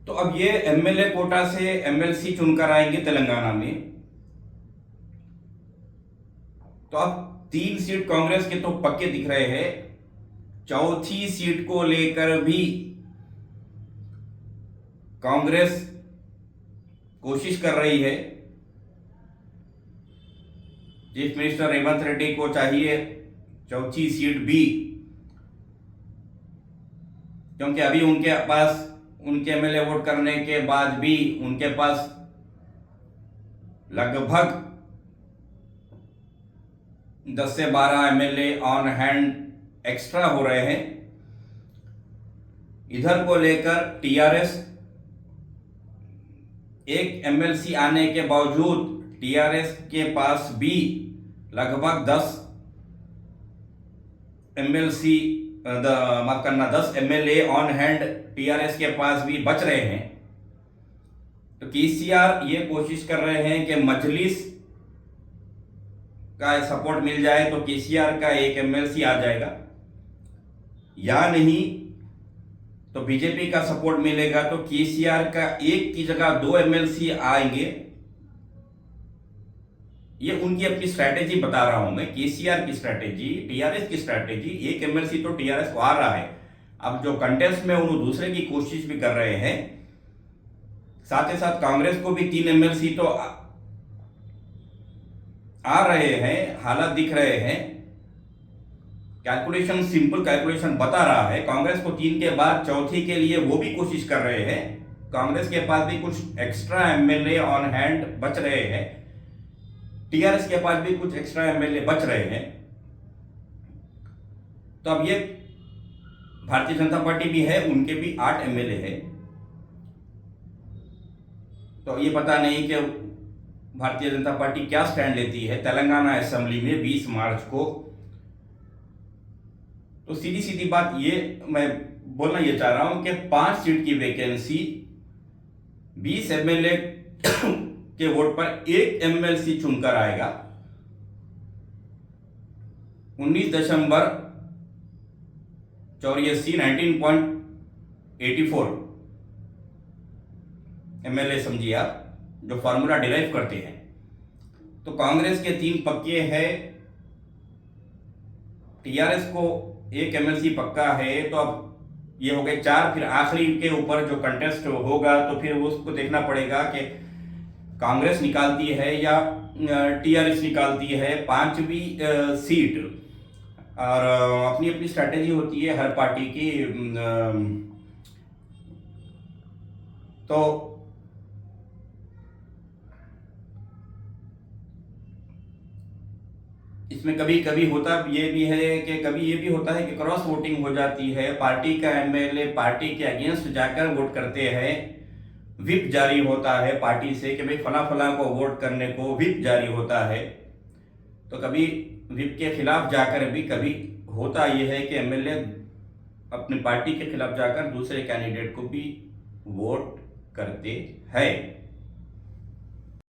तो अब ये एमएलए कोटा से एमएलसी चुनकर आएंगे तेलंगाना में। तो अब 3 सीट कांग्रेस के तो पक्के दिख रहे हैं, चौथी सीट को लेकर भी कांग्रेस कोशिश कर रही है। चीफ मिनिस्टर रेवंत रेड्डी को चाहिए चौथी सीट भी, क्योंकि अभी उनके पास उनके एमएलए वोट करने के बाद भी उनके पास लगभग 10 से 12 एमएलए ऑन हैंड एक्स्ट्रा हो रहे हैं। इधर को लेकर टीआरएस एक एमएलसी आने के बावजूद टीआरएस के पास भी लगभग 10 एमएलसी माफ करना 10 एमएलए ऑन हैंड टीआरएस के पास भी बच रहे हैं। तो केसीआर ये कोशिश कर रहे हैं कि मजलिस का सपोर्ट मिल जाए तो केसीआर का एक एमएलसी आ जाएगा, या नहीं तो बीजेपी का सपोर्ट मिलेगा तो केसीआर का एक की जगह 2 एमएलसी आएंगे। ये उनकी अपनी स्ट्रैटेजी बता रहा हूं मैं, केसीआर की स्ट्रैटेजी, टीआरएस की स्ट्रैटेजी। एक एमएलसी तो टीआरएस को आ रहा है, अब जो कंटेस्ट में उन्होंने दूसरे की कोशिश भी कर रहे हैं। साथ ही साथ कांग्रेस को भी 3 एमएलसी तो आ रहे हैं, हालात दिख रहे हैं। कैलकुलेशन, सिंपल कैलकुलेशन बता रहा है, कांग्रेस को 3 के बाद चौथी के लिए वो भी कोशिश कर रहे हैं। कांग्रेस के पास भी कुछ एक्स्ट्रा एमएलए ऑन हैंड बच रहे हैं, टीआरएस के पास भी कुछ एक्स्ट्रा एमएलए बच रहे हैं। तो अब ये भारतीय जनता पार्टी भी है, उनके भी 8 एमएलए है। तो ये पता नहीं कि भारतीय जनता पार्टी क्या स्टैंड लेती है तेलंगाना असेंबली में 20 मार्च को। तो सीधी सीधी बात ये मैं बोलना ये चाह रहा हूं कि 5 सीट की वैकेंसी, 20 एमएलए के वोट पर एक एमएलसी चुनकर आएगा। 19 दिसंबर 1984 एमएलए समझिए आप, जो फॉर्मूला डिराइव करते हैं। तो कांग्रेस के 3 पक्के हैं, टीआरएस को एक एमएलसी पक्का है। तो अब ये हो गए 4, फिर आखिरी के ऊपर जो कंटेस्ट होगा तो फिर उसको देखना पड़ेगा कि कांग्रेस निकालती है या टीआरएस निकालती है 5वीं सीट। और अपनी अपनी स्ट्रैटेजी होती है हर पार्टी की। तो इसमें कभी कभी होता ये भी है कि कभी ये भी होता है कि क्रॉस वोटिंग हो जाती है, पार्टी का एमएलए पार्टी के अगेंस्ट जाकर वोट करते हैं, व्हिप जारी होता है पार्टी से कि भाई फला फला को वोट करने को व्हिप जारी होता है। तो कभी व्हिप के खिलाफ जाकर भी कभी होता यह है कि एमएलए अपनी पार्टी के खिलाफ जाकर दूसरे कैंडिडेट को भी वोट करते हैं।